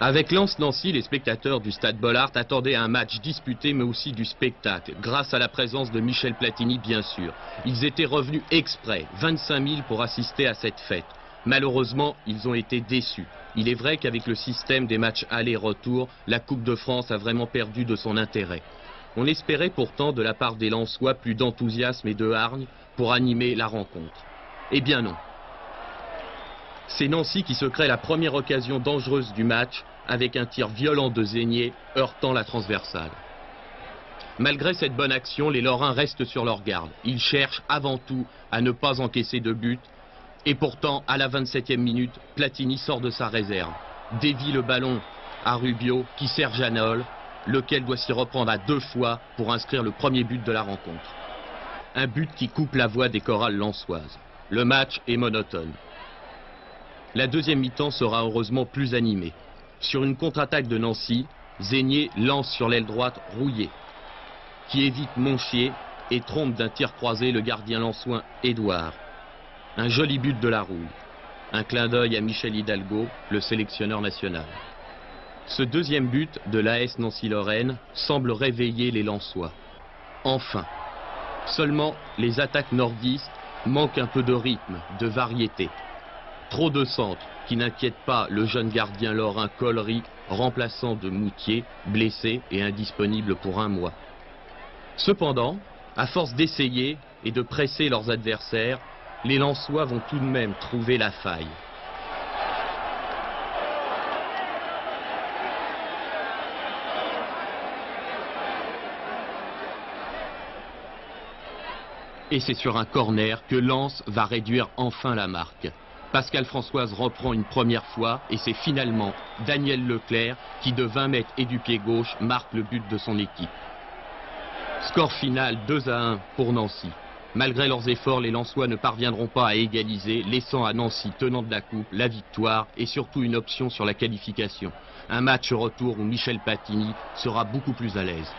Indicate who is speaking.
Speaker 1: Avec Lens-Nancy, les spectateurs du stade Bollaert attendaient un match disputé mais aussi du spectacle, grâce à la présence de Michel Platini bien sûr. Ils étaient revenus exprès, 25 000 pour assister à cette fête. Malheureusement, ils ont été déçus. Il est vrai qu'avec le système des matchs aller-retour, la Coupe de France a vraiment perdu de son intérêt. On espérait pourtant de la part des Lensois plus d'enthousiasme et de hargne pour animer la rencontre. Eh bien non. C'est Nancy qui se crée la première occasion dangereuse du match avec un tir violent de Zégnier heurtant la transversale. Malgré cette bonne action, les Lorrains restent sur leur garde. Ils cherchent avant tout à ne pas encaisser de but. Et pourtant, à la 27e minute, Platini sort de sa réserve, dévie le ballon à Rubio qui sert Janol, lequel doit s'y reprendre à 2 fois pour inscrire le premier but de la rencontre. Un but qui coupe la voix des chorales lensoises. Le match est monotone. La deuxième mi-temps sera heureusement plus animée. Sur une contre-attaque de Nancy, Zégnier lance sur l'aile droite Rouillet, qui évite Monchier et trompe d'un tir croisé le gardien lensois Édouard. Un joli but de la Rouille. Un clin d'œil à Michel Hidalgo, le sélectionneur national. Ce deuxième but de l'AS Nancy-Lorraine semble réveiller les Lensois. Enfin. Seulement, les attaques nordistes manquent un peu de rythme, de variété. Trop de centres qui n'inquiètent pas le jeune gardien lorrain Collery, remplaçant de Moutier, blessé et indisponible pour 1 mois. Cependant, à force d'essayer et de presser leurs adversaires, les Lensois vont tout de même trouver la faille. Et c'est sur un corner que Lens va réduire enfin la marque. Pascal Françoise reprend une première fois et c'est finalement Daniel Leclerc qui de 20 mètres et du pied gauche marque le but de son équipe. Score final 2-1 pour Nancy. Malgré leurs efforts, les Lensois ne parviendront pas à égaliser, laissant à Nancy, tenant de la coupe, la victoire et surtout une option sur la qualification. Un match retour où Michel Platini sera beaucoup plus à l'aise.